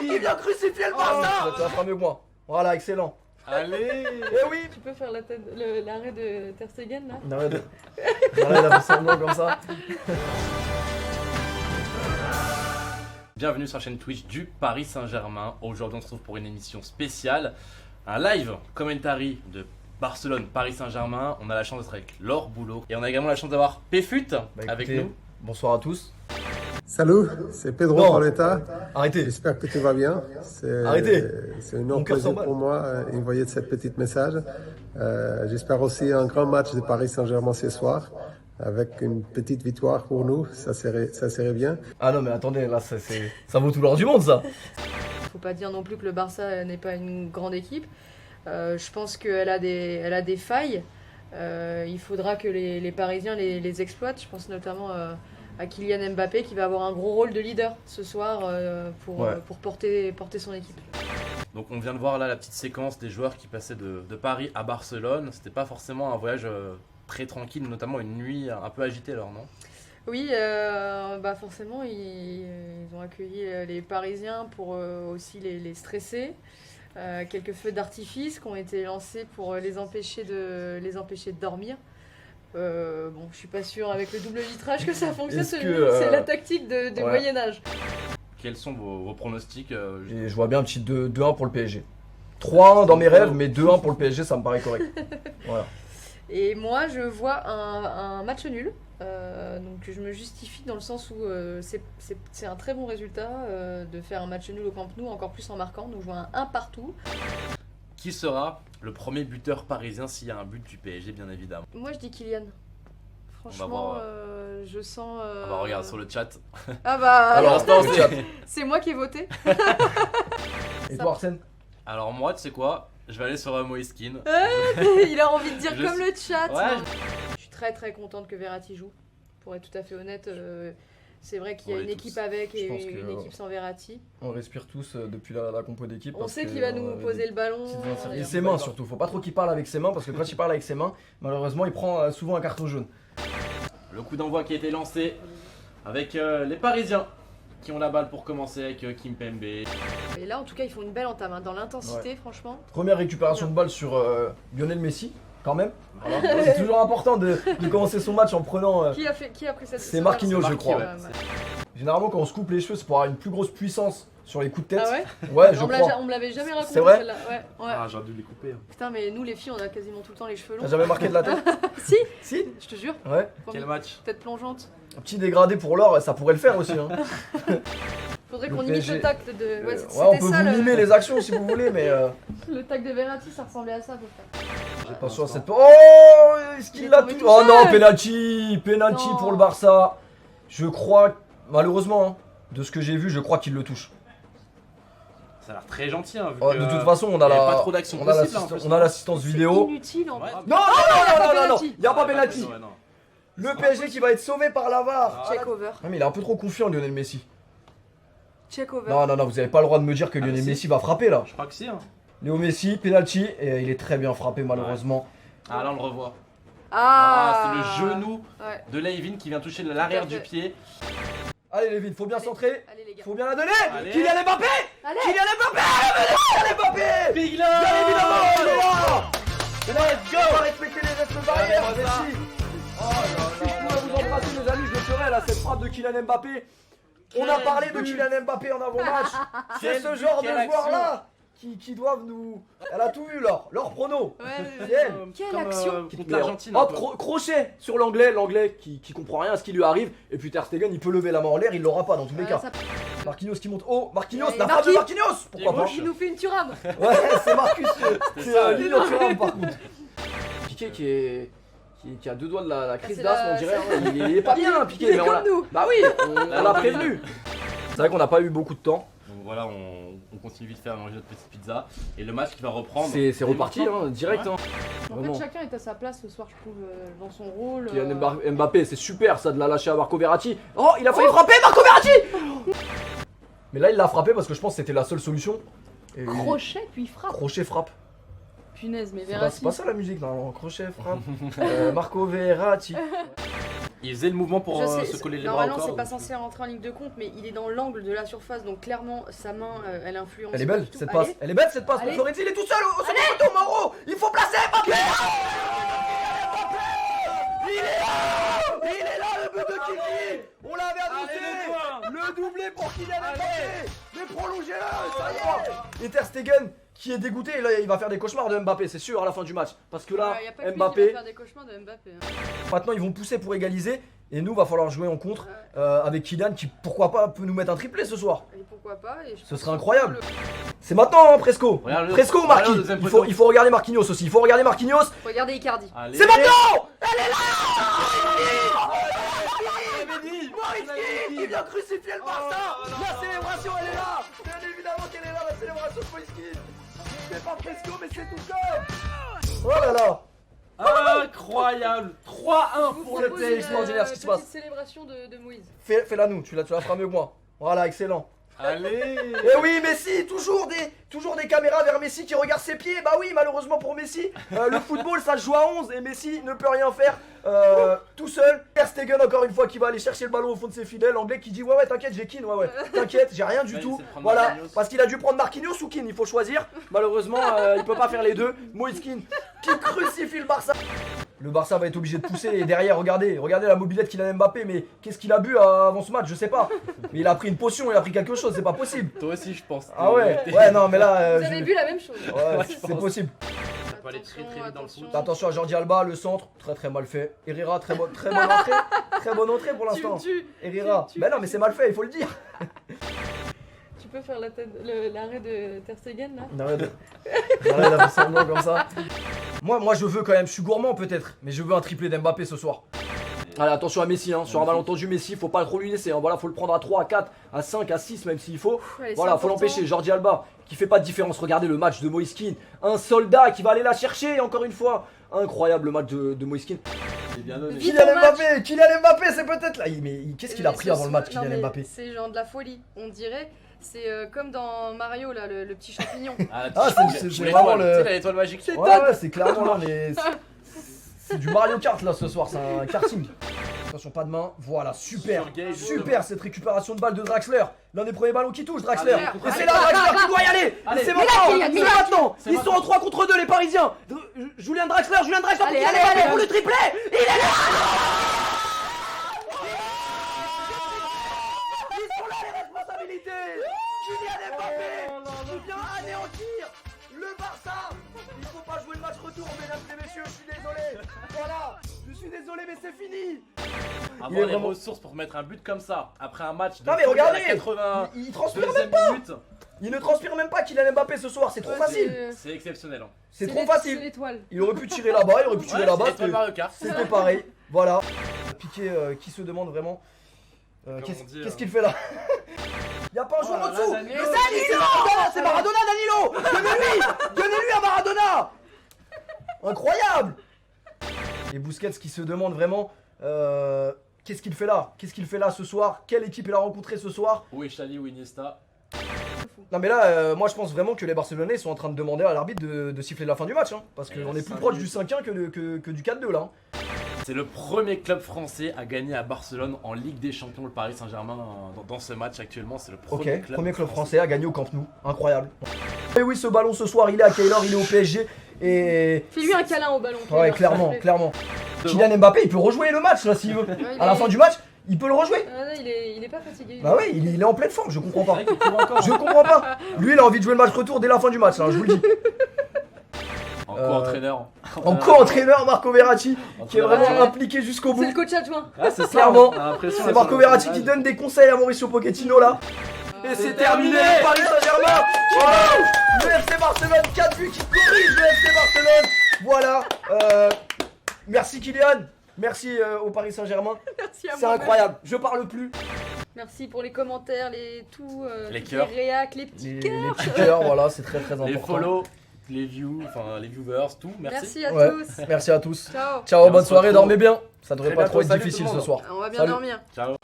qui vient crucifier le Barça. Tu vas faire mieux que moi. Voilà, excellent. Allez. Eh oui. Tu peux faire l'arrêt de Ter Stegen là? Arrête de faire semblant comme ça. Bienvenue sur la chaîne Twitch du Paris Saint-Germain. Aujourd'hui on se retrouve pour une émission spéciale, un live commentary de Barcelone Paris Saint-Germain. On a la chance d'être avec Laure Boulot et on a également la chance d'avoir Péfut avec nous. Bonsoir à tous. Salut, c'est Pedro Pauletta. Arrêtez. J'espère que tu vas bien. Arrêtez. C'est un énorme plaisir pour moi d'envoyer ce petit message. J'espère aussi un grand match de Paris Saint-Germain ce soir. Avec une petite victoire pour nous, ça serait bien. Ah non mais attendez, là ça vaut tout l'or du monde ça. Faut pas dire non plus que le Barça n'est pas une grande équipe. Je pense qu'elle a des failles. Il faudra que les Parisiens les exploitent. Je pense notamment à Kylian Mbappé qui va avoir un gros rôle de leader ce soir pour porter son équipe. Donc on vient de voir là la petite séquence des joueurs qui passaient de Paris à Barcelone. C'était pas forcément un voyage très tranquille, notamment une nuit un peu agitée alors, non? Oui, forcément ils ont accueilli les Parisiens pour aussi les stresser. Quelques feux d'artifice qui ont été lancés pour les empêcher de dormir. Je suis pas sûre avec le double vitrage que ça fonctionne. C'est la tactique du Moyen-Âge. Quels sont vos pronostics Et je vois bien un petit 2-1 pour le PSG. 3-1 dans mes rêves, mais 2-1 pour le PSG, ça me paraît correct. Voilà. Et moi, je vois un match nul. Donc je me justifie dans le sens où c'est un très bon résultat de faire un match nul au Camp Nou, encore plus en marquant. Donc je vois un 1 partout. Qui sera le premier buteur parisien s'il y a un but du PSG, bien évidemment? Moi, je dis Kylian. Franchement, je sens. On va regarder sur le chat. Ah bah. Alors, c'est moi qui ai voté. Et toi Arsène? Alors moi, tu sais quoi? Je vais aller sur Moïskine. Il a envie de dire comme le chat. Ouais. Je suis très très contente que Verratti joue. Pour être tout à fait honnête, c'est vrai qu'il y a une équipe avec et une équipe sans Verratti. On respire tous depuis la compo d'équipe. On sait qu'il va nous poser le ballon. Et ses mains surtout, faut pas trop qu'il parle avec ses mains parce que quand il parle avec ses mains, malheureusement il prend souvent un carton jaune. Le coup d'envoi qui a été lancé avec les Parisiens qui ont la balle pour commencer avec Kimpembe. Et là en tout cas ils font une belle entame dans l'intensité franchement. Première récupération de balle sur Lionel Messi quand même. Voilà. C'est toujours important de commencer son match en prenant... Qui a pris cette... C'est Marquinhos je crois. Ouais. Généralement quand on se coupe les cheveux c'est pour avoir une plus grosse puissance sur les coups de tête. Ah ouais? Ouais, je crois. On me l'avait jamais raconté C'est vrai? celle-là. Ouais. Ah, j'aurais dû les couper. Putain mais nous les filles on a quasiment tout le temps les cheveux longs. T'as jamais marqué de la tête? Si, Si? je te jure. Ouais. Quel match? Tête plongeante. Un petit dégradé pour l'or, ça pourrait le faire aussi. Hein. Faudrait Le qu'on imite PSG. le tact de... Ouais, on peut vous mimer les actions si vous voulez, mais... Le tact de Verratti ça ressemblait à ça à peu près. Attention à cette... Oh, est-ce qu'il l'a tout... Oh non, penalty Non. pour le Barça. Je crois, malheureusement, hein, de ce que j'ai vu, je crois qu'il le touche. Ça a l'air très gentil, hein, vu Oh, que, de toute façon, on a y avait pas trop d'action on a possible, hein, en plus, on a l'assistance vidéo. Inutile en Ouais. fait. Non, penalty. il y a pas penalty. Ouais, non. Le PSG qui va être sauvé par la VAR. Check over. Ah, mais il est un peu trop confiant, Lionel Messi. Check over. Non, vous avez pas le droit de me dire que Ah, Lionel mais si. Messi va frapper là. Je crois que si. Hein. Léo Messi, penalty, et il est très bien frappé malheureusement. Ah, là on le revoit. Ah, c'est le genou Ouais. de Leivin qui vient toucher l'arrière du pied. Allez Lévin, faut bien centrer. Allez les gars. Faut bien la donner. Allez. Kylian Mbappé. Allez. Kylian Mbappé. Big Bien évidemment, il est là. Let's go. On va respecter les gestes barrières, Allez, Messi. Si je pouvais vous embrasser les amis, je le ferais là, cette frappe de Kylian Mbappé. On a parlé de Kylian Mbappé en avant-match. C'est ce genre de joueurs là qui doivent nous... Elle a tout vu Laure prono. Ouais. C'est elle. Quelle action. Contre l'Argentine. Hop, crochet sur l'anglais qui comprend rien à ce qui lui arrive. Et puis Ter Stegen, il peut lever la main en l'air, il l'aura pas dans tous les cas. Marquinhos qui monte haut, Marquinhos, Ouais, la frappe de Marquinhos. Pourquoi pas? Il nous fait une turam. Ouais, c'est Marcus. C'est ça. Lilian Thuram par contre. Piqué qui a deux doigts de la crise c'est d'asthme, la- on dirait. Hein. Il est pas bien, Piqué. Il est mais on comme l'a- nous. Bah oui, on l'a prévenu. C'est vrai qu'on n'a pas eu beaucoup de temps. Donc voilà, on continue vite faire manger notre petite pizza. Et le match qui va reprendre. C'est reparti, hein, direct. Ouais. Hein. En Vraiment. fait, chacun est à sa place ce soir, je trouve, dans son rôle. Kylian Mbappé, c'est super ça de la lâcher à Marco Verratti. Oh, il a failli frapper Marco Verratti. Mais là, il l'a frappé parce que je pense que c'était la seule solution. Et Crochet puis frappe. crochet frappe. Punaise, mais C'est pas Verratti. ça la musique, non, crochet frappe. Marco Verratti. Il faisait le mouvement pour Je sais, se coller les bras normalement, au corps. c'est pas censé rentrer en ligne de compte, mais il est dans l'angle de la surface, donc clairement, sa main, elle influence. Elle est pas belle du tout. cette passe. Allez. Elle est belle cette passe. Allez. Florenzi, il est tout seul au second poteau, Mauro. Il faut placer Mbappé. Il est là. Il est là le but de Kiki. On l'avait annoncé. Le doublé pour Kylian Mbappé. Mais prolongez-le, ça y est. Et Ter Stegen qui est dégoûté. Là, il va faire des cauchemars de Mbappé, c'est sûr, à la fin du match. Parce que là, Y a pas que lui qui Mbappé. va faire des cauchemars de Mbappé. Hein. Maintenant, ils vont pousser pour égaliser. Et nous, va falloir jouer en contre avec Kylian qui, pourquoi pas, peut nous mettre un triplé ce soir. Et pourquoi pas et je Ce pense serait que incroyable. le- C'est maintenant, hein, Presco. Regarde-le. Presco ou Regarde Marquinhos. le deuxième poteau. Il faut regarder Marquinhos aussi. Il faut regarder Marquinhos. Regardez Icardi. Allez. C'est maintenant. Elle est là. Qui vient crucifier le Barça. La célébration, elle est là. Bien évidemment qu'elle est là, la célébration de Moïskine. C'est pas Presco, mais c'est tout seul. Oh là là. Incroyable. 3-1 pour le C'est extraordinaire ce qui se passe. Petite célébration de Moïse. Fais-la nous, tu la feras mieux que moi. Voilà, excellent. Allez. Et oui, Messi, toujours des caméras vers Messi qui regarde ses pieds. Bah oui, malheureusement pour Messi, le football ça se joue à 11 et Messi ne peut rien faire tout seul. Ter Stegen encore une fois qui va aller chercher le ballon au fond de ses filets. L'anglais qui dit ouais t'inquiète j'ai Keane, ouais t'inquiète j'ai rien du Ouais, il tout. essaie de prendre Voilà, Marquinhos. parce qu'il a dû prendre Marquinhos ou Keane, il faut choisir. Malheureusement il peut pas faire les deux. Moïse Keane qui crucifie le Barça. Le Barça va être obligé de pousser et derrière regardez la mobilette qu'il a Mbappé, mais qu'est-ce qu'il a bu avant ce match, je sais pas. Mais il a pris une potion, il a pris quelque chose, c'est pas possible. Toi aussi, je pense. Ah ouais non mais là Vous avez bu la même chose. ouais, c'est possible. Ça peut aller très vite dans le foot. Attention à Jordi Alba, le centre, très mal fait. Herrera, très bonne entrée. Très bonne entrée pour l'instant. Herrera. Ben non mais c'est mal fait, il faut le dire. Tu peux faire l'arrêt de Ter Stegen là? Arrête de faire semblant comme ça. Moi je veux quand même, je suis gourmand peut-être, mais je veux un triplé d'Mbappé ce soir. Allez attention à Messi, hein. Sur un malentendu Messi, faut pas trop lui laisser, hein. Voilà, faut le prendre à 3, à 4, à 5, à 6 même s'il faut. Allez, Voilà, c'est faut important. l'empêcher. Jordi Alba qui fait pas de différence. Regardez le match de Moïse Keane, un soldat qui va aller la chercher encore une fois. Incroyable le match de Moïse Keane. C'est bien donné. Vite. Kylian Mbappé, c'est peut-être là. Mais qu'est-ce qu'il a pris Ce avant le match, soir- non, Kylian mais Mbappé? C'est genre de la folie, on dirait. C'est comme dans Mario là, le petit champignon. Ah, c'est c'est vraiment le- Tu sais, l'étoile magique. Ouais, c'est clairement là, mais c'est du Mario Kart là ce soir, c'est un karting. Attention, pas de main, voilà, super, Sur Gage, super cette récupération de balle de Draxler. L'un des premiers ballons qui touche, Draxler. Allez, Et c'est là Draxler qui doit y aller. Allez. Et c'est Mais maintenant, Kylian, c'est maintenant. C'est Ils sont en 3 contre 2 les Parisiens. Julien Draxler pour Allez, Kylian allez, Mbappé allez. pour le triplé. Il est là. Ils sont là les responsabilités. Kylian Mbappé qui vient anéantir le Barça. Il faut pas jouer le match retour, mesdames et messieurs, je suis désolé. Voilà, je suis désolé, mais c'est fini. Il Avoir est les vraiment- ressources pour mettre un but comme ça après un match de Non mais folie à regardez, la 80 il transpire même deuxième pas. minute, Il ne transpire même pas Kylian Mbappé ce soir, c'est trop facile. c'est exceptionnel. Hein. C'est trop C'est facile. l'étoile. Il aurait pu tirer là-bas, il aurait pu tirer Ouais, là-bas. c'est l'étoile Mario Kart. C'était pareil. Voilà. Piqué qui se demande vraiment. Comment dire, Qu'est-ce qu'il fait là? Y'a pas un joueur Oh en là dessous! là, Danilo. Mais Danilo! C'est Maradona, Danilo! Donnez-lui à Maradona! Incroyable! Et Busquets qui se demande vraiment qu'est-ce qu'il fait là? Qu'est-ce qu'il fait là ce soir? Quelle équipe il a rencontré ce soir? Où est Xavi, où est Iniesta? Non mais là, moi je pense vraiment que les Barcelonais sont en train de demander à l'arbitre de siffler la fin du match, hein, parce Et qu'on est plus 5 proche du minutes. 5-1 que du 4-2 là. Hein. C'est le premier club français à gagner à Barcelone en Ligue des Champions, le Paris Saint-Germain, dans ce match actuellement. C'est le premier Ok, premier club français à gagner au Camp Nou, incroyable. Et oui, ce ballon ce soir, il est à Keylor, il est au PSG et Fais-lui un câlin au ballon. ouais, Keylor, clairement, s'il te plaît. clairement. Kylian Mbappé, il peut rejouer le match là s'il veut. Ouais, il À la est- fin du match, il peut le rejouer. Ah, non, il est pas fatigué. Bah ouais, il est en pleine forme, je comprends pas. C'est vrai qu'il court encore. Je comprends pas. Lui, il a envie de jouer le match retour dès la fin du match, hein, je vous le dis. En co-entraîneur. En co-entraîneur Marco Verratti, qui est vraiment Ouais. impliqué jusqu'au bout. C'est le coach adjoint. Ah, c'est ça, Clairement, on a l'impression, c'est là, Marco sur le Verratti tournage. qui donne des conseils à Mauricio Pochettino là. Et c'est terminé, Paris Saint-Germain qui gagne. Le FC Barcelone, 4 buts qui corrige le FC Barcelone. Voilà, merci Kylian, merci au Paris Saint-Germain. Merci à C'est vous. incroyable, je parle plus. Merci pour les commentaires, Les toutes cœurs. les réacs, les petits Les cœurs. petits cœurs, voilà, c'est très très important. Les follow, les views, enfin les viewers, tout. Merci. Merci à Ouais, tous. merci à tous. Ciao. Ciao, Et on bonne se soirée, retrouve dormez bien. Ça devrait très pas bientôt, trop être salut difficile tout le ce monde. soir. On va bien Salut. dormir. Ciao.